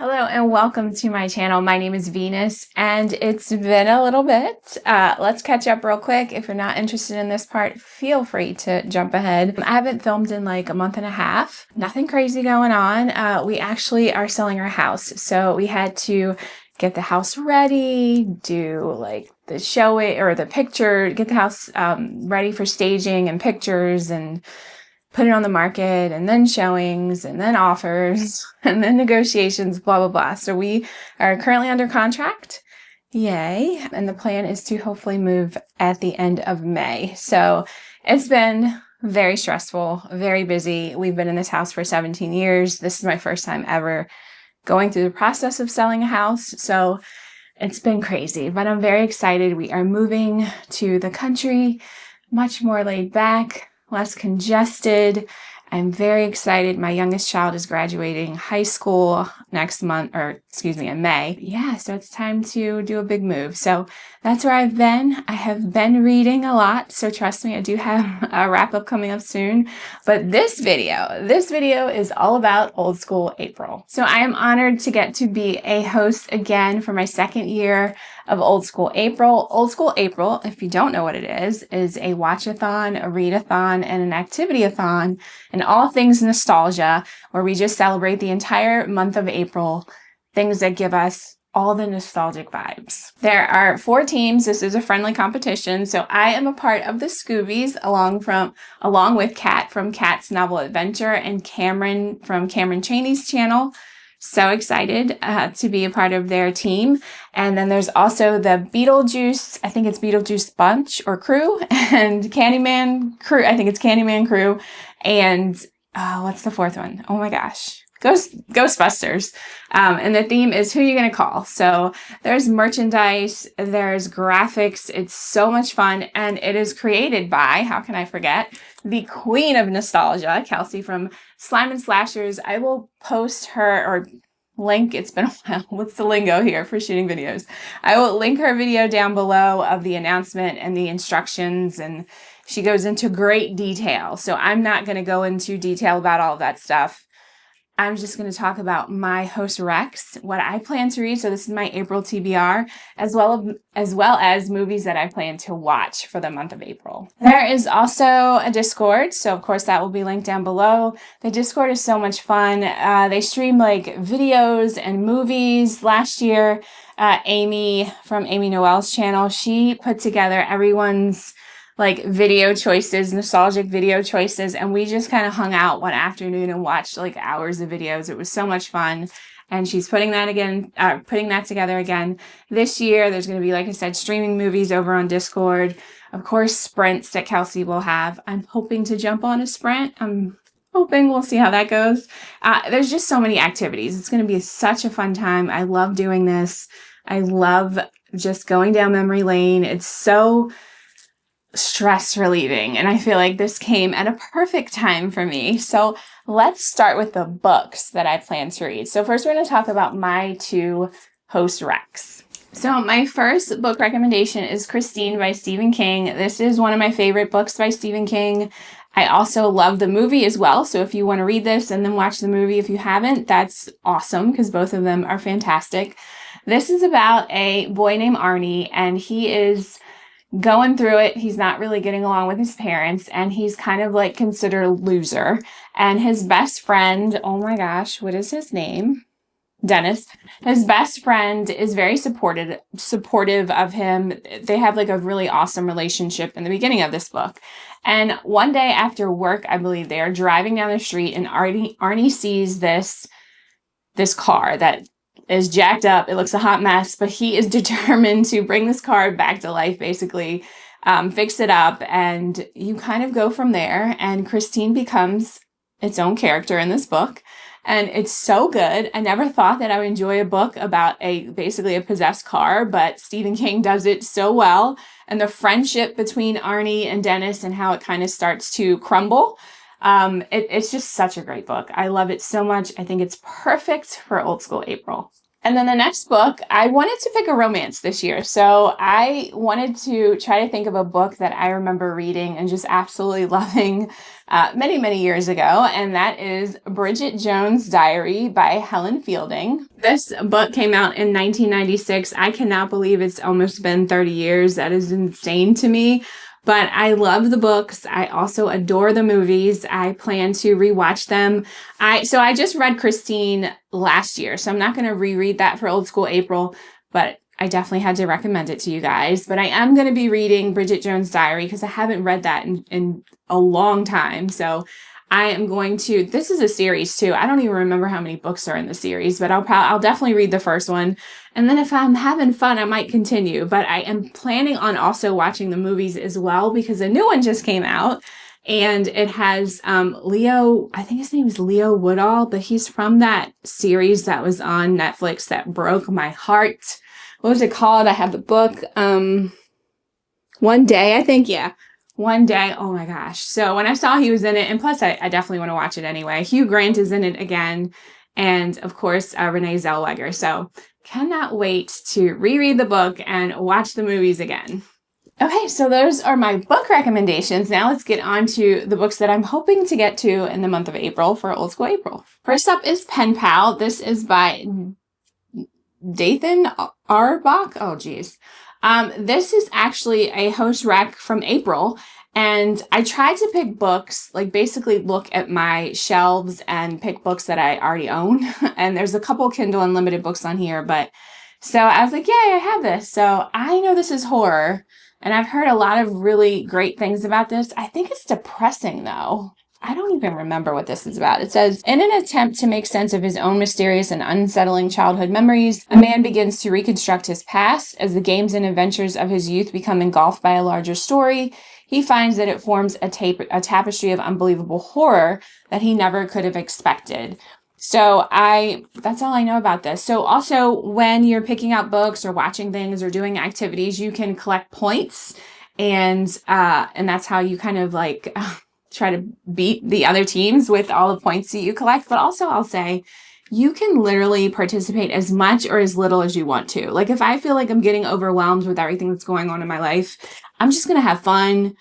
Hello and welcome to my channel. My name is Venus and it's been a little bit. Let's catch up real quick. If you're not interested in this part, feel free to jump ahead. I haven't filmed in like a month and a half. Nothing crazy going on. We actually are selling our house. So we had to get the house ready, do like the showing or the picture, get the house ready for staging and pictures and put it on the market, and then showings, and then offers, and then negotiations, blah, blah, blah. So we are currently under contract. Yay. And the plan is to hopefully move at the end of May. So it's been very stressful, very busy. We've been in this house for 17 years. This is my first time ever going through the process of selling a house. So it's been crazy, but I'm very excited. We are moving to the country, much more laid back, less congested. I'm very excited. My youngest child is graduating high school next month, in May. Yeah, so it's time to do a big move. So that's where I've been. I have been reading a lot. So trust me, I do have a wrap up coming up soon. But this video is all about Old School April. So I am honored to get to be a host again for my second year of Old School April. Old School April, if you don't know what it is a watchathon, a readathon, and an activity-a-thon, and all things nostalgia, where we just celebrate the entire month of April, things that give us all the nostalgic vibes. There are 4 teams. This is a friendly competition. So I am a part of the Scoobies along with Kat from Kat's Novel Adventure and Cameron from Cameron Chaney's channel. So excited to be a part of their team. And then there's also the Beetlejuice, I think it's Beetlejuice Bunch or Crew, and Candyman Crew, I think it's Candyman Crew. And what's the 4th one? Oh my gosh. Ghostbusters. And the theme is who you're going to call. So there's merchandise, there's graphics. It's so much fun. And it is created by, how can I forget, the queen of nostalgia, Kelsi from Slime and Slashers. I will post her or link. It's been a while. What's the lingo here for shooting videos? I will link her video down below of the announcement and the instructions, and she goes into great detail. So I'm not going to go into detail about all of that stuff. I'm just going to talk about my host Rex, what I plan to read. So this is my April TBR, as well as movies that I plan to watch for the month of April. There is also a Discord. So of course that will be linked down below. The Discord is so much fun. They stream like videos and movies. Last year, Amy from Amy Noel's channel, she put together everyone's like video choices, nostalgic video choices. And we just kind of hung out one afternoon and watched like hours of videos. It was so much fun. And she's putting that together again this year. There's going to be, like I said, streaming movies over on Discord. Of course, sprints that Kelsi will have. I'm hoping to jump on a sprint. I'm hoping we'll see how that goes. There's just so many activities. It's going to be such a fun time. I love doing this. I love just going down memory lane. It's so stress relieving. And I feel like this came at a perfect time for me. So let's start with the books that I plan to read. So first we're going to talk about my 2 host Recs. So my first book recommendation is Christine by Stephen King. This is one of my favorite books by Stephen King. I also love the movie as well. So if you want to read this and then watch the movie, if you haven't, that's awesome because both of them are fantastic. This is about a boy named Arnie, and he is going through it. He's not really getting along with his parents, and he's kind of like considered a loser. And his best friend, oh my gosh, what is his name? Dennis. His best friend is very supportive of him. They have like a really awesome relationship in the beginning of this book. And one day after work, I believe they are driving down the street, and Arnie sees this car that is jacked up. It looks a hot mess, but he is determined to bring this car back to life, basically, fix it up. And you kind of go from there. And Christine becomes its own character in this book. And it's so good. I never thought that I would enjoy a book about basically a possessed car, but Stephen King does it so well. And the friendship between Arnie and Dennis and how it kind of starts to crumble. It's just such a great book. I love it so much. I think it's perfect for Old School April. And then the next book, I wanted to pick a romance this year. So I wanted to try to think of a book that I remember reading and just absolutely loving many, many years ago. And that is Bridget Jones' Diary by Helen Fielding. This book came out in 1996. I cannot believe it's almost been 30 years. That is insane to me. But I love the books. I also adore the movies. I plan to rewatch them. So I just read Christine last year, so I'm not going to reread that for Old School April, but I definitely had to recommend it to you guys. But I am going to be reading Bridget Jones' Diary because I haven't read that in a long time. So I am going to, this is a series too. I don't even remember how many books are in the series, but I'll definitely read the first one. And then if I'm having fun, I might continue, but I am planning on also watching the movies as well because a new one just came out and it has, Leo, I think his name is Leo Woodall, but he's from that series that was on Netflix that broke my heart. What was it called? I have the book, One Day, I think. Yeah. One Day. Oh my gosh. So when I saw he was in it, and plus I definitely want to watch it anyway. Hugh Grant is in it again. And of course, Renee Zellweger. So cannot wait to reread the book and watch the movies again. Okay, so those are my book recommendations. Now let's get on to the books that I'm hoping to get to in the month of April for Old School April. First up is Pen Pal. This is by Dathan Arbach. Oh, geez. This is actually a host rec from April, and I tried to pick books, like basically look at my shelves and pick books that I already own. And there's a couple Kindle Unlimited books on here, but so I was like, yay, I have this. So I know this is horror, and I've heard a lot of really great things about this. I think it's depressing though. I don't even remember what this is about. It says, in an attempt to make sense of his own mysterious and unsettling childhood memories, a man begins to reconstruct his past. As the games and adventures of his youth become engulfed by a larger story, he finds that it forms a tapestry of unbelievable horror that he never could have expected. So that's all I know about this. So also when you're picking out books or watching things or doing activities, you can collect points, and that's how you kind of like try to beat the other teams with all the points that you collect. But also I'll say you can literally participate as much or as little as you want to. Like if I feel like I'm getting overwhelmed with everything that's going on in my life, I'm just going to have fun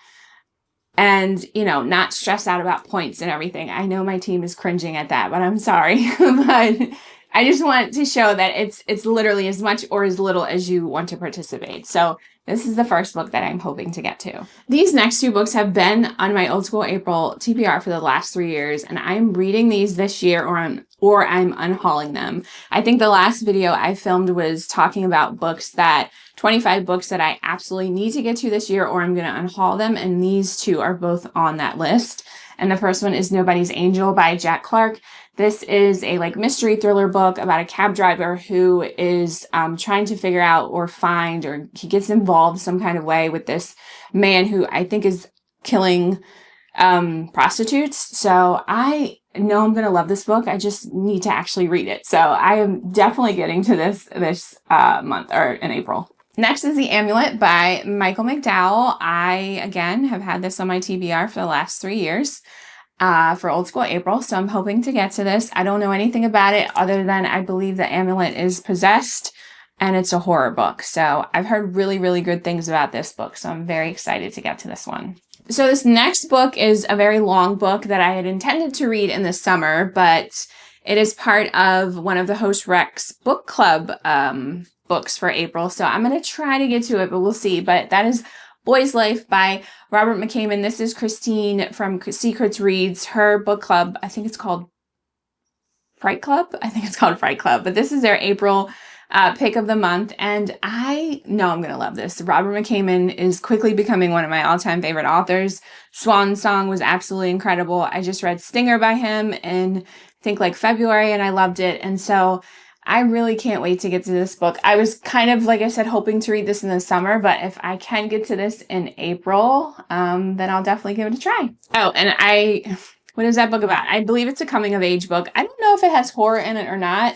and, not stress out about points and everything. I know my team is cringing at that, but I'm sorry. But I just want to show that it's literally as much or as little as you want to participate. So this is the first book that I'm hoping to get to. These next two books have been on my Old School April TBR for the last 3 years, and I'm reading these this year or I'm unhauling them. I think the last video I filmed was talking about 25 books that I absolutely need to get to this year or I'm going to unhaul them, and these two are both on that list. And the first one is Nobody's Angel by Jack Clark. This is a mystery thriller book about a cab driver who is trying to figure out or find, or he gets involved some kind of way with this man who I think is killing prostitutes. So I know I'm going to love this book. I just need to actually read it. So I am definitely getting to this month or in April. Next is The Amulet by Michael McDowell. I, again, have had this on my TBR for the last 3 years. For Old School April, so I'm hoping to get to this. I don't know anything about it other than I believe the amulet is possessed and it's a horror book. So I've heard really, really good things about this book, so I'm very excited to get to this one. So this next book is a very long book that I had intended to read in the summer, but it is part of one of the Host Rec's book club books for April. So I'm going to try to get to it, but we'll see. But that is Boy's Life by Robert McCammon. This is Christine from Secrets Reads. Her book club, I think it's called Fright Club. But this is their April pick of the month. And I know I'm going to love this. Robert McCammon is quickly becoming one of my all-time favorite authors. Swan Song was absolutely incredible. I just read Stinger by him in, I think, February, and I loved it. And so I really can't wait to get to this book. I was kind of, like I said, hoping to read this in the summer, but if I can get to this in April, then I'll definitely give it a try. Oh, and what is that book about? I believe it's a coming of age book. I don't know if it has horror in it or not.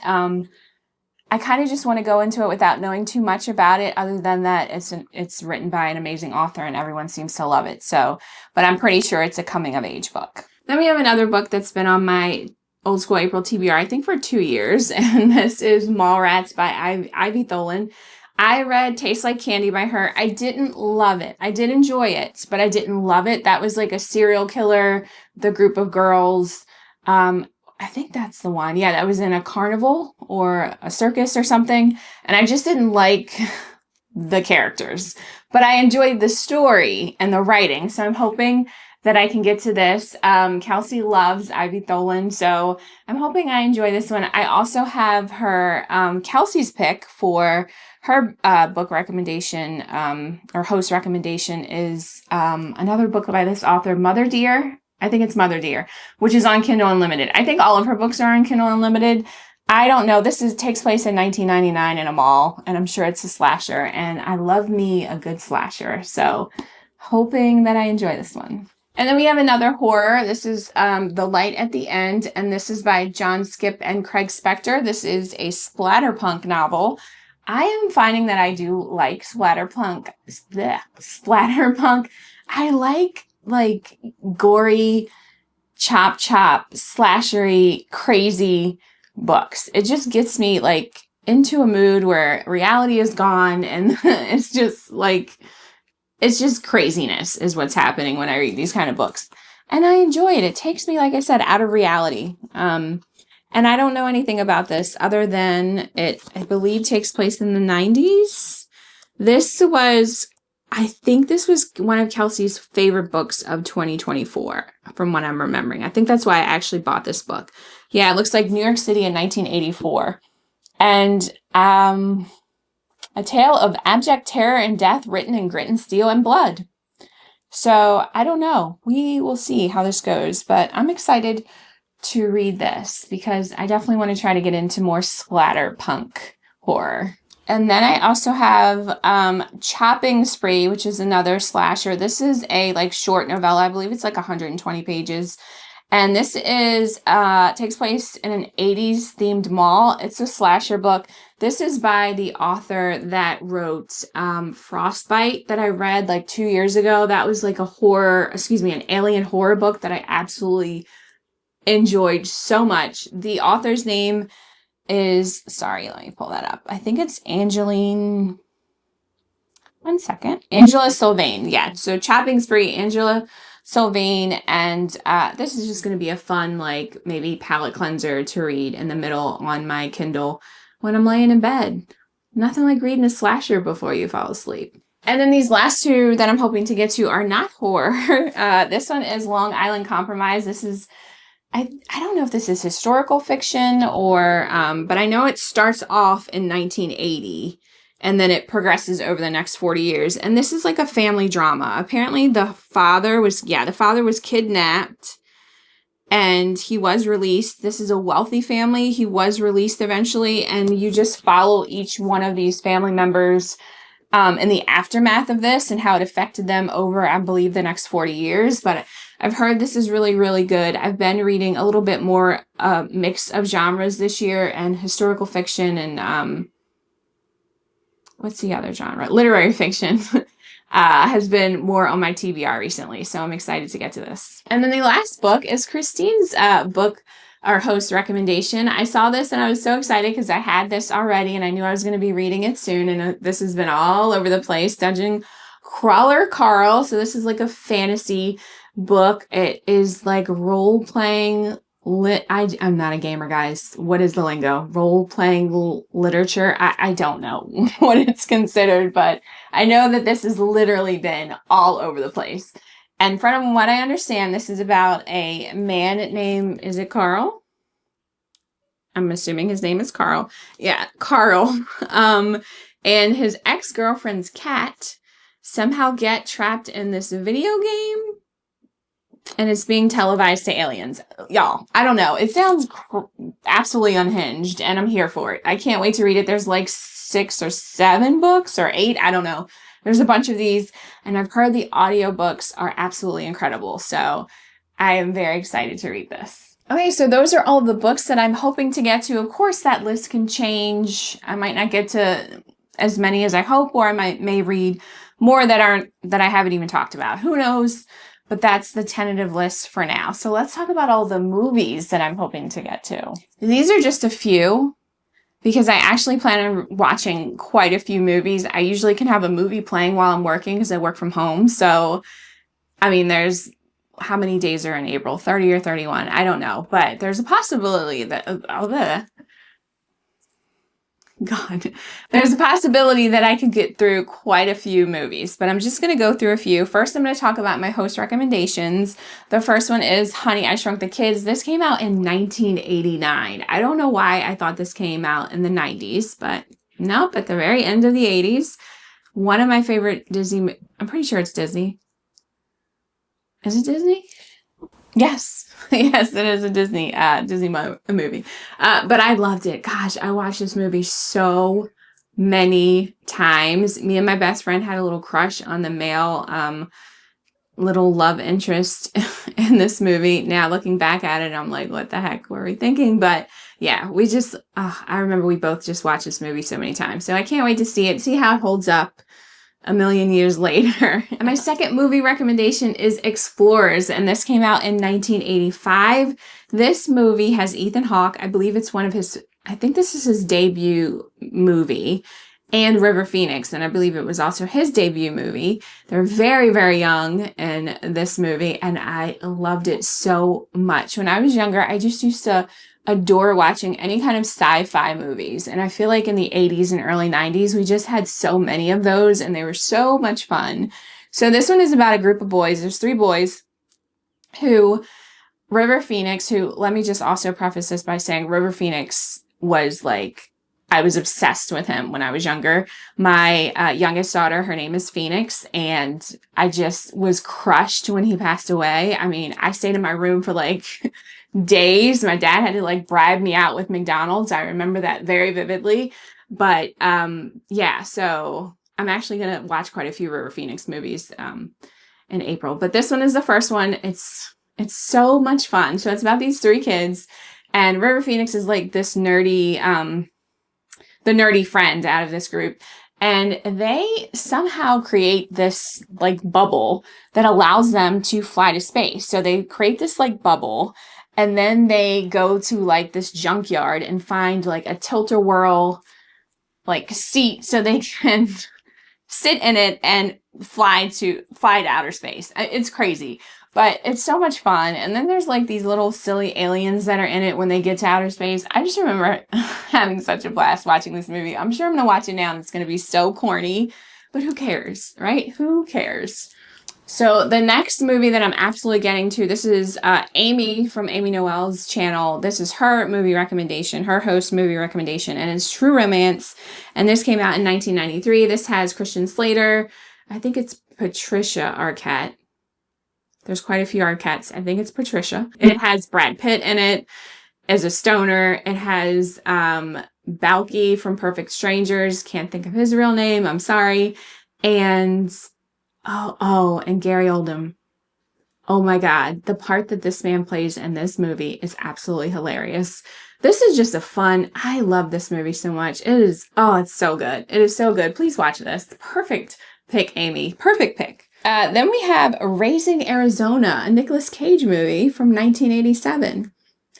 I kind of just want to go into it without knowing too much about it, other than that it's written by an amazing author and everyone seems to love it. So, but I'm pretty sure it's a coming of age book. Then we have another book that's been on my Old School April TBR, I think for 2 years. And this is Mallrats by Ivy Tholen. I read Tastes Like Candy by her. I didn't love it. I did enjoy it, but I didn't love it. That was like a serial killer, the group of girls. I think that's the one. Yeah, that was in a carnival or a circus or something. And I just didn't like the characters, but I enjoyed the story and the writing. So I'm hoping that I can get to this. Kelsi loves Ivy Tholen, so I'm hoping I enjoy this one. I also have her, Kelsi's pick for her book recommendation, or host recommendation is another book by this author, Mother Dear. I think it's Mother Dear, which is on Kindle Unlimited. I think all of her books are on Kindle Unlimited. I don't know. This takes place in 1999 in a mall, and I'm sure it's a slasher, and I love me a good slasher. So hoping that I enjoy this one. And then we have another horror. This is The Light at the End, and this is by John Skipp and Craig Spector. This is a splatterpunk novel. I am finding that I do like splatterpunk. I like gory, chop, slashery, crazy books. It just gets me like into a mood where reality is gone and it's just craziness is what's happening when I read these kind of books. And I enjoy it. It takes me, like I said, out of reality. And I don't know anything about this other than it, I believe, takes place in the 90s. I think this was one of Kelsi's favorite books of 2024, from what I'm remembering. I think that's why I actually bought this book. Yeah, it looks like New York City in 1984. And a tale of abject terror and death written in grit and steel and blood. So I don't know. We will see how this goes. But I'm excited to read this because I definitely want to try to get into more splatterpunk horror. And then I also have Chopping Spree, which is another slasher. This is a short novella. I believe it's 120 pages. And this is takes place in an 80s themed mall. It's a slasher book. This is by the author that wrote Frostbite that I read 2 years ago. That was an alien horror book that I absolutely enjoyed so much. The author's name is, sorry, let me pull that up. I think it's Angela Sylvain. Yeah, so Chopping Spree, Angela Sylvain, and this is just going to be a fun, maybe palate cleanser to read in the middle on my Kindle when I'm laying in bed. Nothing like reading a slasher before you fall asleep. And then these last two that I'm hoping to get to are not horror. This one is Long Island Compromise. This is, I don't know if this is historical fiction or, but I know it starts off in 1980 and then it progresses over the next 40 years. And this is a family drama. Apparently the father was kidnapped and he was released. This is a wealthy family. He was released eventually. And you just follow each one of these family members in the aftermath of this and how it affected them over, I believe, the next 40 years. But I've heard this is really, really good. I've been reading a little bit more mix of genres this year, and historical fiction and what's the other genre? Literary fiction has been more on my TBR recently. So I'm excited to get to this. And then the last book is Christine's book, our host recommendation. I saw this and I was so excited because I had this already and I knew I was going to be reading it soon. And this has been all over the place. Dungeon Crawler Carl. So this is a fantasy book. It is role-playing I'm not a gamer, guys. What is the lingo? Role-playing literature? I don't know what it's considered, but I know that this has literally been all over the place. And from what I understand, this is about a man named, is it Carl? I'm assuming his name is Carl. Yeah, Carl. And his ex-girlfriend's cat somehow get trapped in this video game. And it's being televised to aliens. Y'all, I don't know. It sounds absolutely unhinged, and I'm here for it. I can't wait to read it. There's 6 or 7 books, or 8. I don't know. There's a bunch of these, and I've heard the audiobooks are absolutely incredible. So I am very excited to read this. Okay, so those are all the books that I'm hoping to get to. Of course, that list can change. I might not get to as many as I hope, or I may read more that I haven't even talked about. Who knows? but that's the tentative list for now. So let's talk about all the movies that I'm hoping to get to. These are just a few because I actually plan on watching quite a few movies. I usually can have a movie playing while I'm working because I work from home. So, I mean, there's how many days are in April? 30 or 31? I don't know. But there's a possibility that, there's a possibility that I could get through quite a few movies, but I'm just going to go through a few. First, I'm going to talk about my host recommendations. The first one is Honey, I Shrunk the Kids. This came out in 1989. I don't know why I thought this came out in the 90s, but nope, at the very end of the 80s. One of my favorite Disney, I'm pretty sure it's Disney. Is it Disney? Yes. Yes, it is a Disney movie. But I loved it. Gosh, I watched this movie so many times. Me and my best friend had a little crush on the male little love interest in this movie. Now looking back at it, I'm like, what the heck were we thinking? But yeah, we just, I remember we both just watched this movie so many times. So I can't wait to see it, see how it holds up a million years later. And my second movie recommendation is Explorers, and this came out in 1985. This movie has Ethan Hawke. I believe it's one of his, I think this is his debut movie, and River Phoenix, and I believe it was also his debut movie. They're very, very young in this movie, and I loved it so much. When I was younger, I just used to adore watching any kind of sci-fi movies. And I feel like in the 80s and early 90s, we just had so many of those and they were so much fun. So this one is about a group of boys. There's 3 boys who, River Phoenix, who, let me just also preface this by saying River Phoenix was like, I was obsessed with him when I was younger. My youngest daughter, her name is Phoenix, and I just was crushed when he passed away. I mean, I stayed in my room for like days. My dad had to like bribe me out with McDonald's. I remember that very vividly. But yeah, so I'm actually going to watch quite a few River Phoenix movies in April. But this one is the first one. It's so much fun. So it's about these 3 kids, and River Phoenix is like this nerdy, the nerdy friend out of this group. And they somehow create this like bubble that allows them to fly to space. So they create this like bubble, and then they go to like this junkyard and find like a tilt-a-whirl like seat so they can sit in it and fly to outer space. It's crazy, but it's so much fun. And then there's like these little silly aliens that are in it when they get to outer space. I just remember having such a blast watching this movie. I'm sure I'm going to watch it now and it's going to be so corny, but who cares, right? Who cares? So the next movie that I'm absolutely getting to, this is Amy from Amy Noel's channel. This is her movie recommendation, her host movie recommendation, and it's True Romance. And this came out in 1993. This has Christian Slater. I think it's Patricia Arquette. There's quite a few Arquettes. I think it's Patricia. It has Brad Pitt in it as a stoner. It has Balky from Perfect Strangers. Can't think of his real name. I'm sorry. And and Gary Oldman. Oh my God. The part that this man plays in this movie is absolutely hilarious. This is just I love this movie so much. It's so good. It is so good. Please watch this. Perfect pick, Amy. Perfect pick. Then we have Raising Arizona, a Nicolas Cage movie from 1987.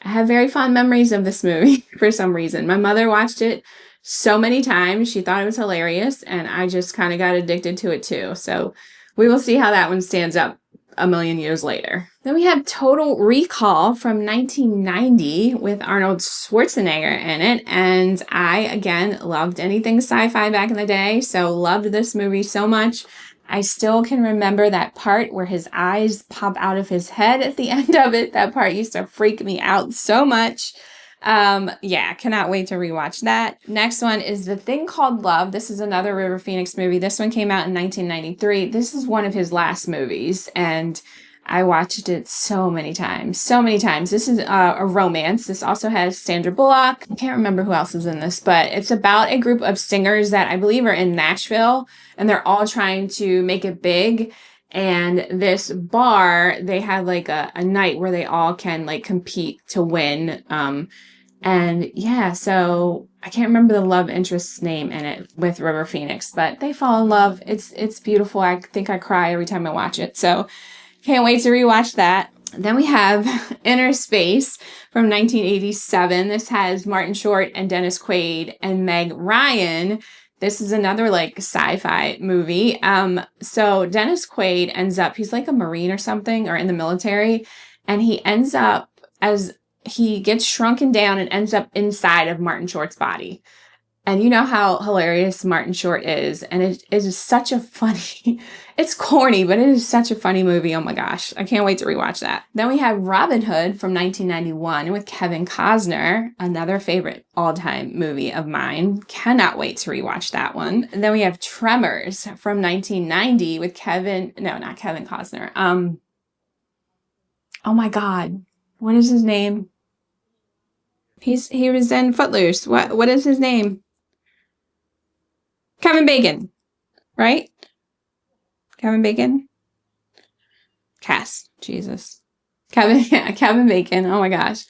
I have very fond memories of this movie for some reason. My mother watched it so many times. She thought it was hilarious, and I just kind of got addicted to it too. So we will see how that one stands up a million years later. Then we have Total Recall from 1990 with Arnold Schwarzenegger in it. And I, again, loved anything sci-fi back in the day, so loved this movie so much. I still can remember that part where his eyes pop out of his head at the end of it. That part used to freak me out so much. Yeah, cannot wait to rewatch that. Next one is The Thing Called Love. This is another River Phoenix movie. This one came out in 1993. This is one of his last movies, and I watched it so many times. So many times. This is a romance. This also has Sandra Bullock. I can't remember who else is in this, but it's about a group of singers that I believe are in Nashville, and they're all trying to make it big. And this bar, they have like a night where they all can like compete to win. And yeah, so I can't remember the love interest's name in it with River Phoenix, but they fall in love. It's beautiful. I think I cry every time I watch it. So if Can't wait to rewatch that. Then we have Inner Space from 1987. This has Martin Short and Dennis Quaid and Meg Ryan. This is another like sci-fi movie. So Dennis Quaid ends up, he's like a Marine or something, or in the military, and he ends up he gets shrunken down and ends up inside of Martin Short's body. And you know how hilarious Martin Short is. And it is such a funny, it's corny, but it is such a funny movie. Oh my gosh. I can't wait to rewatch that. Then we have Robin Hood from 1991 with Kevin Costner, another favorite all-time movie of mine. Cannot wait to rewatch that one. And then we have Tremors from 1990 with not Kevin Costner. Oh my God. What is his name? He was in Footloose. What is his name? Kevin Bacon, right? Kevin Bacon? Jesus. Kevin Bacon. Oh my gosh.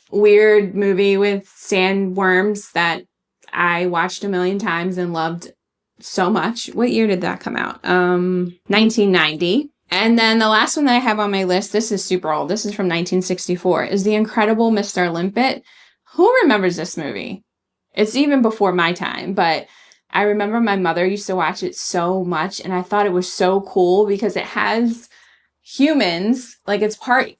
Weird movie with sandworms that I watched a million times and loved so much. What year did that come out? 1990. And then the last one that I have on my list, this is super old. This is from 1964, is The Incredible Mr. Limpet. Who remembers this movie? It's even before my time, but I remember my mother used to watch it so much, and I thought it was so cool because it has humans, like it's part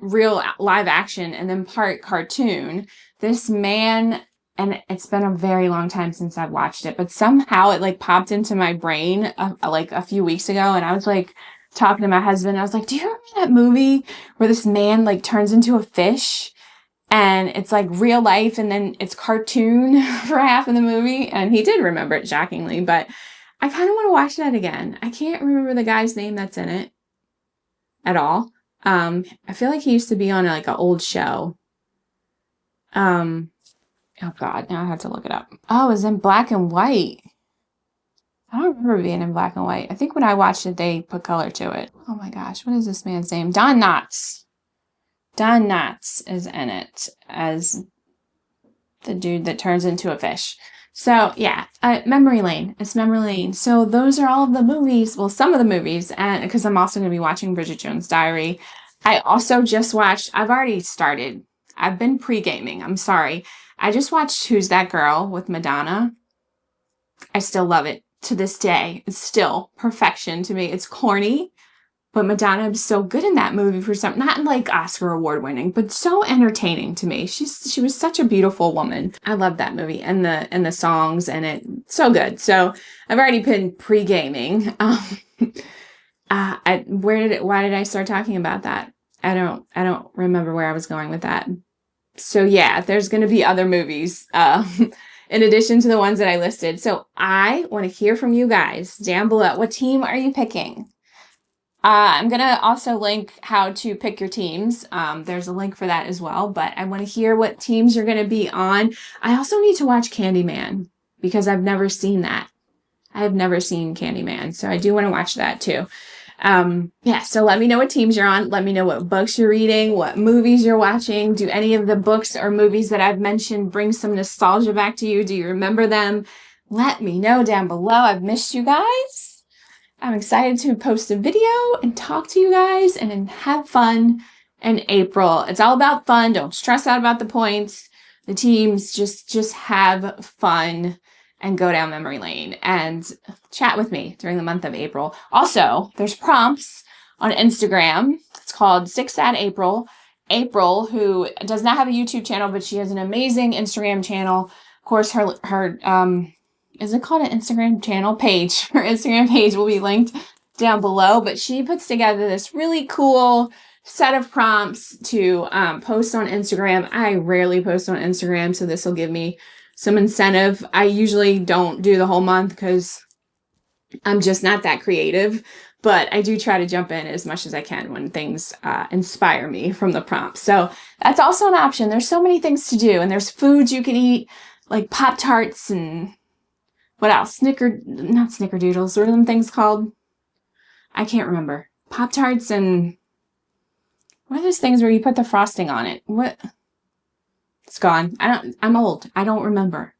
real live action and then part cartoon. This man, and it's been a very long time since I've watched it, but somehow it like popped into my brain like a few weeks ago, and I was like talking to my husband, I was like, do you remember that movie where this man like turns into a fish? And it's like real life and then it's cartoon for half of the movie. And he did remember it, shockingly. But I kind of want to watch that again. I can't remember the guy's name that's in it at all. I feel like he used to be on like an old show. Oh God, now I have to look it up. Oh, it was in black and white. I don't remember being in black and white. I think when I watched it, they put color to it. Oh my gosh, what is this man's name? Don Knotts. Don Knotts is in it as the dude that turns into a fish. So yeah, Memory Lane. It's Memory Lane. So those are all of the movies. Well, some of the movies, and because I'm also going to be watching Bridget Jones' Diary. I also just watched. I've already started. I've been pre-gaming. I'm sorry. I just watched Who's That Girl with Madonna. I still love it to this day. It's still perfection to me. It's corny. But Madonna was so good in that movie for some, not like Oscar award winning, but so entertaining to me. She was such a beautiful woman. I love that movie and the songs and it so good. So I've already been pre-gaming. Why did I start talking about that? I don't remember where I was going with that. So yeah, there's going to be other movies, in addition to the ones that I listed. So I want to hear from you guys down below. What team are you picking? I'm going to also link how to pick your teams. There's a link for that as well, but I want to hear what teams you're going to be on. I also need to watch Candyman because I've never seen that. I have never seen Candyman, so I do want to watch that too. Yeah, so let me know what teams you're on. Let me know what books you're reading, what movies you're watching. Do any of the books or movies that I've mentioned bring some nostalgia back to you? Do you remember them? Let me know down below. I've missed you guys. I'm excited to post a video and talk to you guys and have fun in April. It's all about fun. Don't stress out about the points. The teams, just have fun and go down memory lane and chat with me during the month of April. Also, there's prompts on Instagram. It's called 6@April. April, who does not have a YouTube channel, but she has an amazing Instagram channel. Of course, her is it called an Instagram channel page? Her Instagram page will be linked down below, but she puts together this really cool set of prompts to post on Instagram. I rarely post on Instagram, so this will give me some incentive. I usually don't do the whole month because I'm just not that creative, but I do try to jump in as much as I can when things inspire me from the prompts. So that's also an option. There's so many things to do, and there's foods you can eat, like Pop-Tarts and what else? Not Snickerdoodles. What are them things called? I can't remember. Pop-Tarts and what are those things where you put the frosting on it? What? It's gone. I'm old. I don't remember.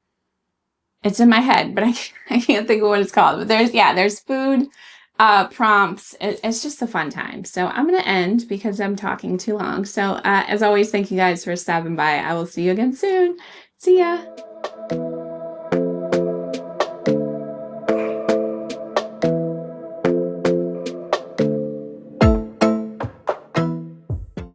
It's in my head, but I can't think of what it's called. But there's food prompts. It's just a fun time. So I'm going to end because I'm talking too long. So as always, thank you guys for stopping by. I will see you again soon. See ya.